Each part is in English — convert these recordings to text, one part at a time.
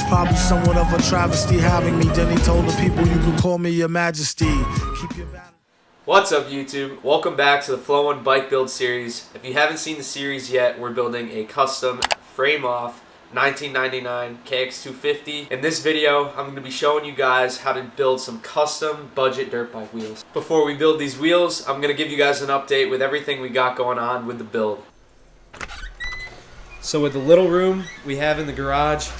probably somewhat of a travesty having me. Then he told the people, you can call me your majesty. Keep your balance. What's up, YouTube? Welcome back to the Flow One bike build series. If you haven't seen the series yet, we're building a custom frame-off 1999 KX250. In this video, I'm going to be showing you guys how to build some custom budget dirt bike wheels. Before we build these wheels, I'm going to give you guys an update with everything we got going on with the build. So with the little room we have in the garage,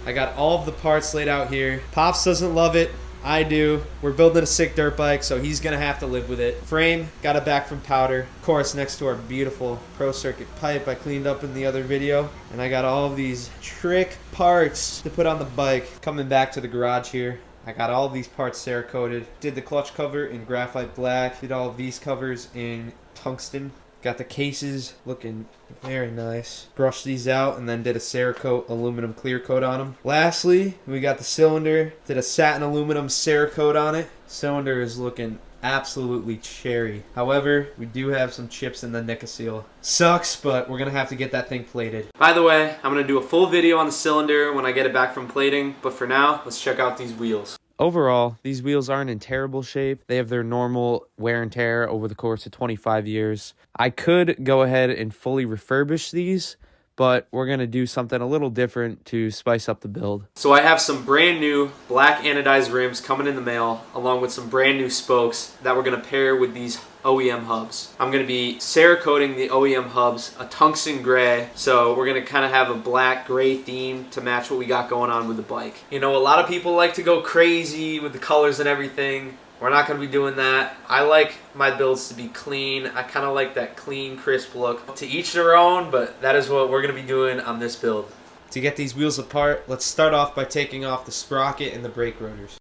I got all of the parts laid out here. Pops doesn't love it. I do. We're building a sick dirt bike, so he's gonna have to live with it. Frame, got it back from powder. Of course, next to our beautiful Pro Circuit pipe I cleaned up in the other video. And I got all of these trick parts to put on the bike. Coming back to the garage here, I got all of these parts Cerakoted. Did the clutch cover in graphite black. Did all of these covers in tungsten. Got the cases looking very nice. Brushed these out and then did a Cerakote aluminum clear coat on them. Lastly, we got the cylinder. Did a satin aluminum Cerakote on it. Cylinder is looking absolutely cherry. However, we do have some chips in the nickel seal. Sucks, but we're gonna have to get that thing plated. By the way, I'm gonna do a full video on the cylinder when I get it back from plating, but for now, let's check out these wheels. Overall, these wheels aren't in terrible shape. They have their normal wear and tear over the course of 25 years. I could go ahead and fully refurbish these, but we're gonna do something a little different to spice up the build. So I have some brand new black anodized rims coming in the mail, along with some brand new spokes that we're gonna pair with these OEM hubs. I'm gonna be Cerakoting the OEM hubs a tungsten gray, so we're gonna kind of have a black gray theme to match what we got going on with the bike. You know, a lot of people like to go crazy with the colors and everything. We're not gonna be doing that. I like my builds to be clean. I kind of like that clean, crisp look. To each their own, but that is what we're gonna be doing on this build. To get these wheels apart, let's start off by taking off the sprocket and the brake rotors.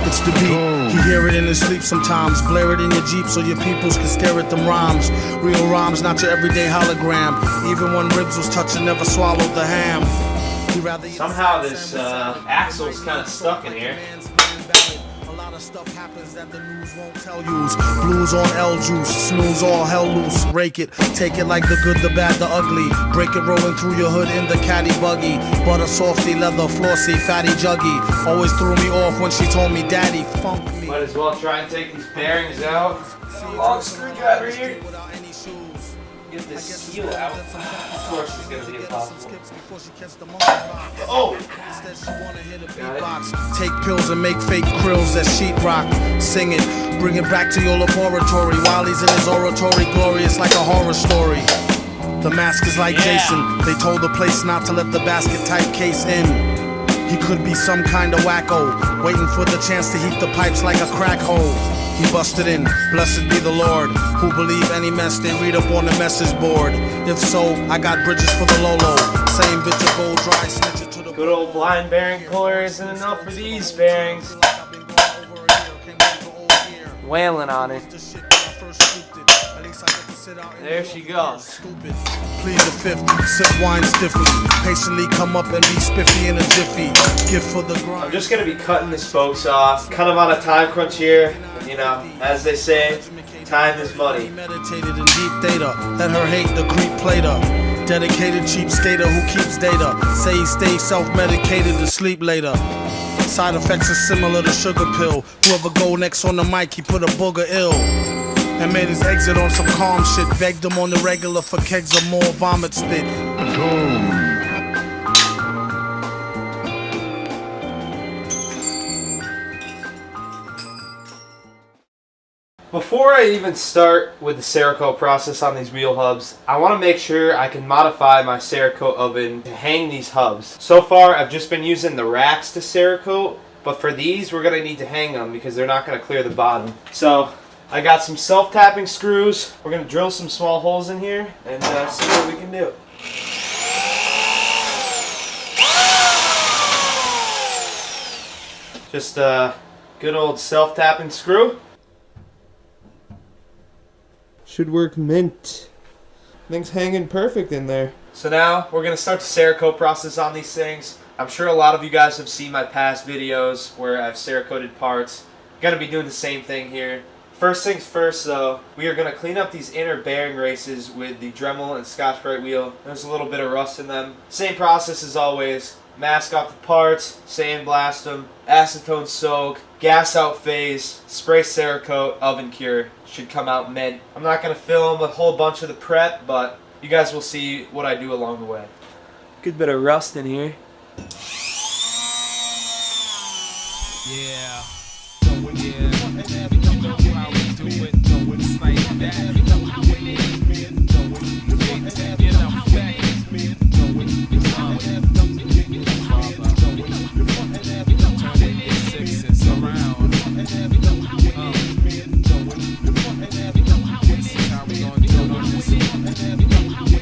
It's the beat. You hear it in his sleep sometimes. Blare it in your Jeep so your peoples can stare at them rhymes. Real rhymes, not your everyday hologram. Even when ribs was touching, never swallowed the ham. Somehow this axle's kind of stuck in here. A lot of stuff happens that the news won't tell you. Blues on L juice, snooze all hell loose. Rake it, take it like the good, the bad, the ugly. Break it rolling through your hood in the caddy buggy. Butter softy, leather flossy, fatty juggy. Always threw me off when she told me daddy funk me. Might as well try and take these bearings out. Long screwdriver here. Get this seal out. Of course it's going to be impossible. Oh! Take pills and make fake krills that sheetrock. Sing it, bring it back to your laboratory. While he's in his oratory, glorious like a horror story. The mask is like Jason. They told the place not to let the basket type case in. He could be some kind of wacko, waiting for the chance to heat the pipes like a crack hole. He busted in, blessed be the Lord, who believe any mess they read up on the message board. If so, I got bridges for the Lolo. Same bitch of gold dry, snitch it to the good old blind bearing puller isn't enough for these bearings. Wailing on it. There she goes. Plead the fifth, sip wine stiffly. Patiently come up and be spiffy in a jiffy. Gift for the grind. I'm just gonna be cutting the spokes off. Kind of on a time crunch here. You know, as they say, time is money. Meditated in deep data. Let her hate the creep plater. Dedicated cheap skater who keeps data. Say he stays self-medicated to sleep later. Side effects are similar to sugar pill. Whoever go next on the mic, he put a booger ill. And made his exit on some calm shit. Begged him on the regular for kegs of more vomit spit. Before I even start with the Cerakote process on these wheel hubs, I want to make sure I can modify my Cerakote oven to hang these hubs. So far, I've just been using the racks to Cerakote, but for these, we're going to need to hang them because they're not going to clear the bottom. So I got some self-tapping screws. We're going to drill some small holes in here and see what we can do. Just a good old self-tapping screw. Should work mint. Things hanging perfect in there. So now we're going to start the Cerakote process on these things. I'm sure a lot of you guys have seen my past videos where I've Cerakoted parts. I'm going to be doing the same thing here. First things first though, we are going to clean up these inner bearing races with the Dremel and Scotch-Brite wheel. There's a little bit of rust in them. Same process as always. Mask off the parts, sandblast them, acetone soak, gas out phase, spray Cerakote, oven cure. Should come out mint. I'm not going to film a whole bunch of the prep, but you guys will see what I do along the way. Good bit of rust in here. Yeah. You know how we do it. It's like that. You know how it is. You know that. Turning your sixes around. This is how we gonna do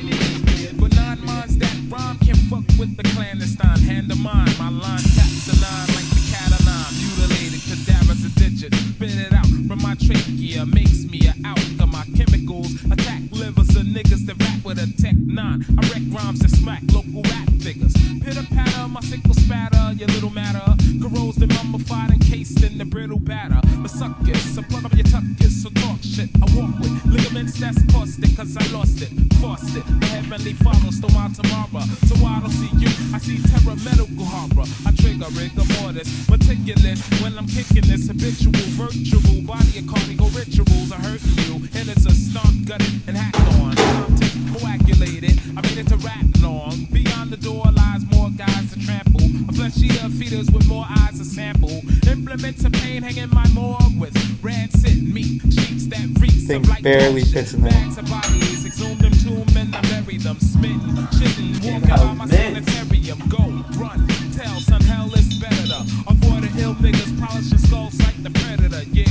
it. But 9 months that rhyme can fuck with the clandestine. Hand of mine, my line taps a 9 like the cat of 9. Mutilated cadavers a digit. Spit it out from my trachea. Makes me an outcome. My chemicals attack livers of niggas that rap with a tech 9. I wreck rhymes and smack local rap figures. Pitter patter, my sickle spatter. Your little matter corrodes the mummified, encased in the brittle batter. The suckers, so plug up your tuckers, so talk shit. I walk with ligaments that's caustic, cause I lost it. Forced it. The heavenly father stole my tomorrow. So I don't see you, I see terror, medical horror. I trigger rigor mortis, meticulous. When I'm kicking this habitual, virtual body of cardio rituals are hurting you. And it's a stomp, gutted, and hacked on. Content coagulated, I made it to rap long. Beyond the door lies more guys to trample. A fleshier feeders with more eyes to sample. Implements of pain hanging my morgue with rancid meat. Sheets that reeks Thing of like barely bullshit. fits in there. Bags of bodies, exhumed them, tomb, and I bury them. Smitten, shitting, walking by my sanitarium. Go, run, tell, son, hell is better to avoid the ill niggas, polishing skulls like the predator, yeah.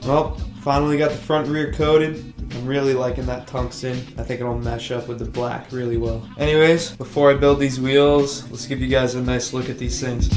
Well, finally got the front rear coated. I'm really liking that tungsten. I think it'll mesh up with the black really well. Anyways, before I build these wheels, let's give you guys a nice look at these things.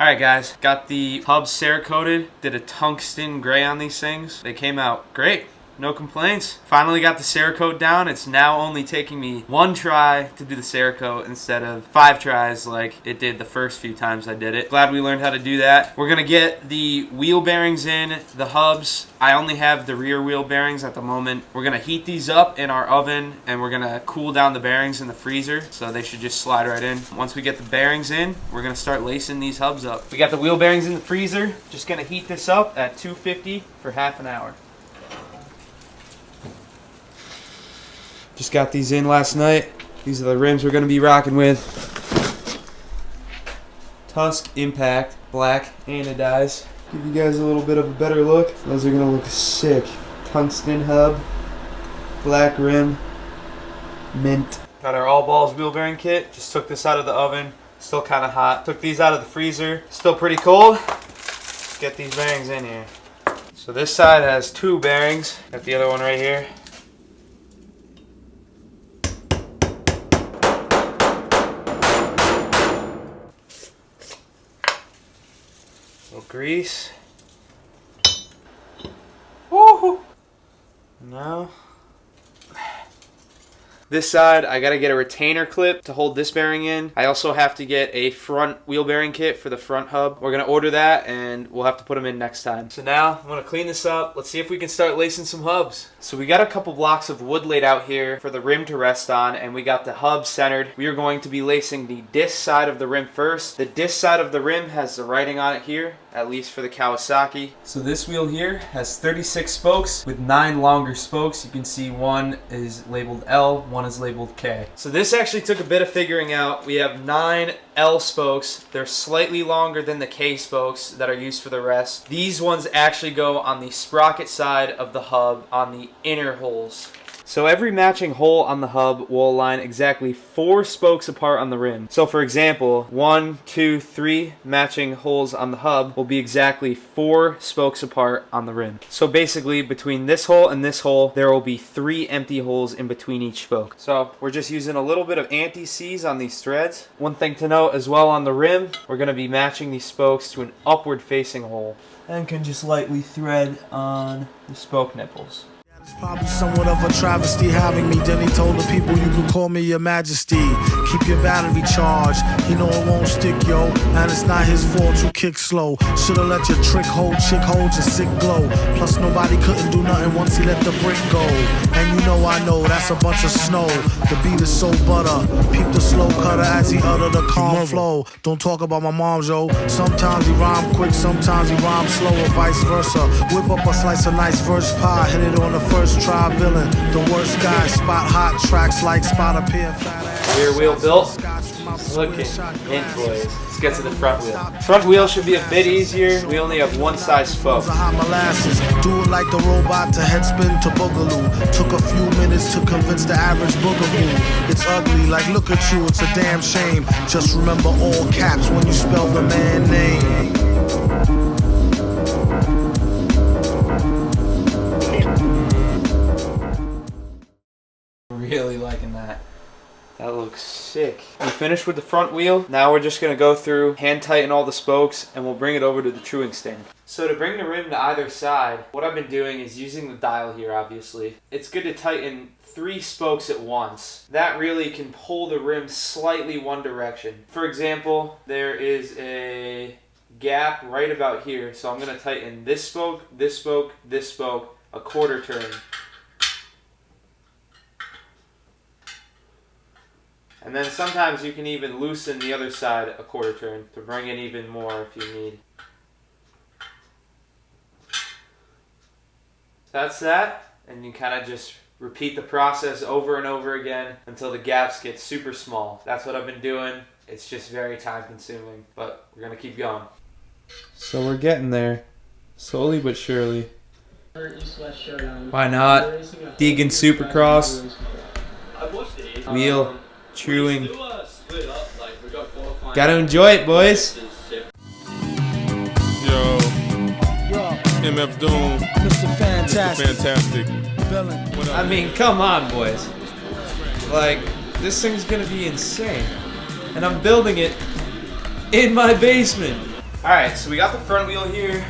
Alright guys, got the hubs Cerakoted, did a tungsten gray on these things. They came out great. No complaints. Finally got the Cerakote down. It's now only taking me 1 try to do the Cerakote instead of 5 tries like it did the first few times I did it. Glad we learned how to do that. We're gonna get the wheel bearings in, the hubs. I only have the rear wheel bearings at the moment. We're gonna heat these up in our oven and we're gonna cool down the bearings in the freezer, so they should just slide right in. Once we get the bearings in, we're gonna start lacing these hubs up. We got the wheel bearings in the freezer. Just gonna heat this up at 250 for half an hour. Just got these in last night. These are the rims we're going to be rocking with. Tusk Impact, black, anodized. Give you guys a little bit of a better look. Those are going to look sick. Tungsten hub, black rim, mint. Got our all balls wheel bearing kit. Just took this out of the oven. Still kind of hot. Took these out of the freezer. Still pretty cold. Let's get these bearings in here. So this side has 2 bearings. Got the other one right here. Grease. Woohoo! Now, this side, I gotta get a retainer clip to hold this bearing in. I also have to get a front wheel bearing kit for the front hub. We're gonna order that and we'll have to put them in next time. So now, I'm gonna clean this up. Let's see if we can start lacing some hubs. So we got a couple blocks of wood laid out here for the rim to rest on, and we got the hub centered. We are going to be lacing the disc side of the rim first. The disc side of the rim has the writing on it here, at least for the Kawasaki. So this wheel here has 36 spokes with 9 longer spokes. You can see one is labeled L, one is labeled K. So this actually took a bit of figuring out. We have 9 L spokes. They're slightly longer than the K spokes that are used for the rest. These ones actually go on the sprocket side of the hub on the inner holes. So every matching hole on the hub will align exactly 4 spokes apart on the rim. So for example, 1, 2, 3 matching holes on the hub will be exactly 4 spokes apart on the rim. So basically between this hole and this hole, there will be 3 empty holes in between each spoke. So we're just using a little bit of anti-seize on these threads. One thing to note as well on the rim, we're going to be matching these spokes to an upward facing hole. And can just lightly thread on the spoke nipples. Probably somewhat of a travesty having me. Then he told the people, you can call me your majesty. Keep your battery charged. He know it won't stick, yo. And it's not his fault you kick slow. Shoulda let your trick hold, chick hold your sick glow. Plus nobody couldn't do nothing once he let the brick go. And you know I know that's a bunch of snow. The beat is so butter. Peep the slow cutter as he utter the calm flow. Don't talk about my mom, yo. Sometimes he rhyme quick, sometimes he rhyme slow, or vice versa. Whip up a slice of nice verse pie, hit it on the first try, villain. The worst guy, spot hot tracks like spot a pair fat. Rear wheel built. Looking mint, boys. Let's get to the front wheel. Front wheel should be a bit easier. We only have one size spoke. Hot molasses. Do it like the robot to headspin to boogaloo. Took a few minutes to convince the average boogaboo. It's ugly, like look at you, it's a damn shame. Just remember all caps when you spell the man name. Really liking that. That looks sick. We finished with the front wheel. Now we're just gonna go through, hand tighten all the spokes, and we'll bring it over to the truing stand. So to bring the rim to either side, what I've been doing is using the dial here, obviously. It's good to tighten 3 spokes at once. That really can pull the rim slightly one direction. For example, there is a gap right about here, so I'm gonna tighten this spoke, this spoke, this spoke, a quarter turn. And then sometimes you can even loosen the other side a quarter turn to bring in even more if you need. That's that, and you kind of just repeat the process over and over again until the gaps get super small. That's what I've been doing. It's just very time consuming, but we're gonna keep going. So we're getting there, slowly but surely. Why not? Deegan Supercross, wheel, truing. Gotta enjoy it, boys. Yo, MF Doom, Mr. fantastic. What up? I mean, come on, boys. Like, this thing's gonna be insane. And I'm building it in my basement. Alright, so we got the front wheel here.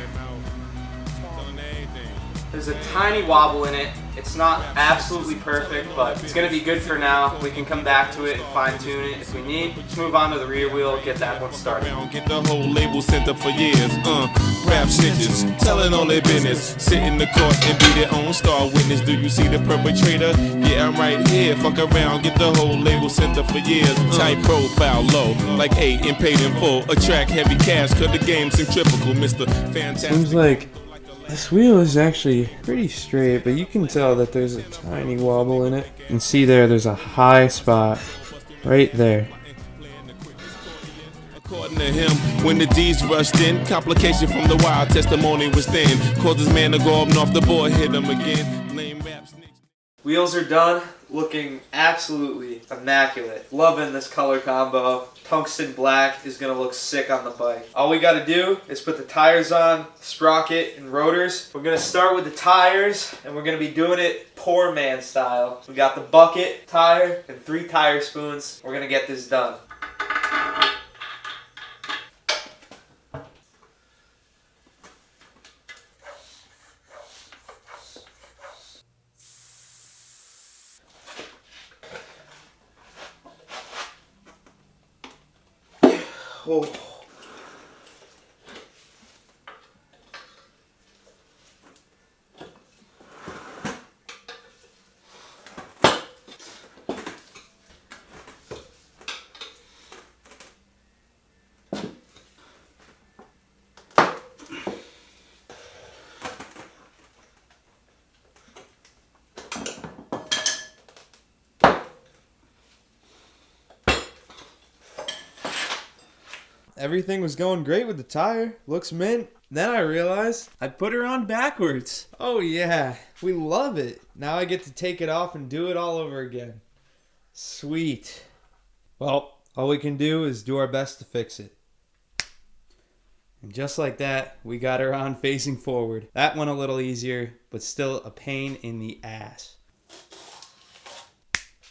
There's a tiny wobble in it. It's not absolutely perfect, but it's gonna be good for now. We can come back to it and fine tune it if we need. Let's move on to the rear wheel, get that one started. Get the whole label sent up for years. Rap snitches, telling all their business. Sit in the court and be their own star witness. Do you see the perpetrator? Yeah, I'm right here. Fuck around, get the whole label sent up for years. Tight profile, low, like 8 and paid in full. Attract heavy cash, cause the game's centrifugal, Mr. Fantastic. Seems like this wheel is actually pretty straight, but you can tell that there's a tiny wobble in it. You can see there's a high spot right there. According to him, when the D's rushed in, complication from the wild testimony was thin. Caused his man to go up and off the board, hit him again. Lame rap snitch. Wheels are done, looking absolutely immaculate. Loving this color combo. Tungsten black is gonna look sick on the bike. All we gotta do is put the tires on, sprocket, and rotors. We're gonna start with the tires, and we're gonna be doing it poor man style. We got the bucket tire and 3 tire spoons. We're gonna get this done. Oh. Everything was going great with the tire. Looks mint. Then I realized I put her on backwards. Oh yeah, we love it. Now I get to take it off and do it all over again. Sweet. Well, all we can do is do our best to fix it. And just like that, we got her on facing forward. That went a little easier, but still a pain in the ass.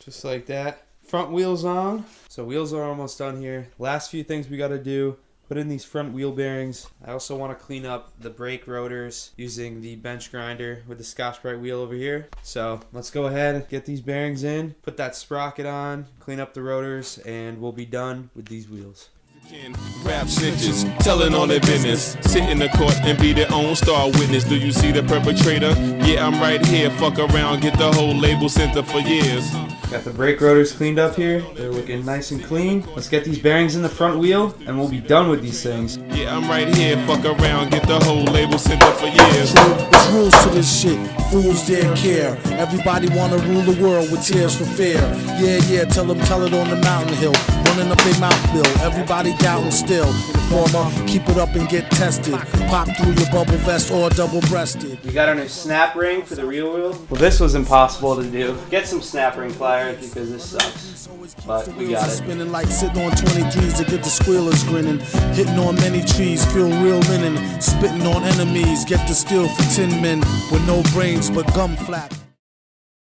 Just like that. Front wheels on. So wheels are almost done here. Last few things we got to do put in these front wheel bearings. I also want to clean up the brake rotors using the bench grinder with the Scotch-Brite wheel over here. So let's go ahead and get these bearings in, put that sprocket on, clean up the rotors, and we'll be done with these wheels. Rap snitches, telling all their business. Sit in the court and be their own star witness. Do you see the perpetrator? Yeah, I'm right here. Fuck around, get the whole label sent up for years. Got the brake rotors cleaned up here. They're looking nice and clean. Let's get these bearings in the front wheel and we'll be done with these things. Yeah, I'm right here. Fuck around, get the whole label sent up for years. There's rules to this shit, fools dare care. Everybody wanna rule the world with tears for fear. Yeah, tell it on the mountain hill. Running up their mouth bill, everybody doubting still. Former, keep it up and get tested. Pop through your bubble vest or double-breasted. We got our new snap ring for the rear wheel. Well, this was impossible to do. Get some snap ring pliers because this sucks. But we got it. Spinning like sitting on 23s to get the squealers grinning. Hitting on many trees, feel real linen. Spitting on enemies, get the steel for 10 men with no brains but gum flap.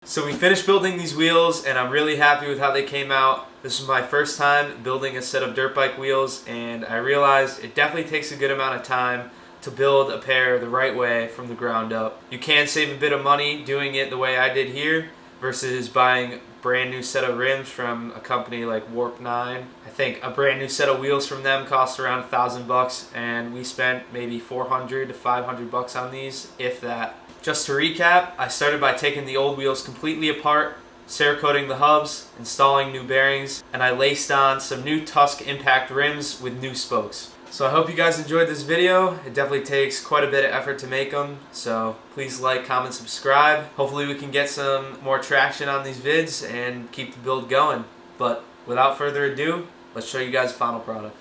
So we finished building these wheels and I'm really happy with how they came out. This was my first time building a set of dirt bike wheels and I realized it definitely takes a good amount of time to build a pair the right way from the ground up. You can save a bit of money doing it the way I did here versus buying a brand new set of rims from a company like Warp 9. I think a brand new set of wheels from them cost around $1,000 and we spent maybe $400 to $500 on these, if that. Just to recap, I started by taking the old wheels completely apart, Cerakoting the hubs, installing new bearings, and I laced on some new Tusk Impact rims with new spokes. So I hope you guys enjoyed this video. It definitely takes quite a bit of effort to make them, so please like, comment, subscribe. Hopefully we can get some more traction on these vids and keep the build going. But without further ado, let's show you guys the final product.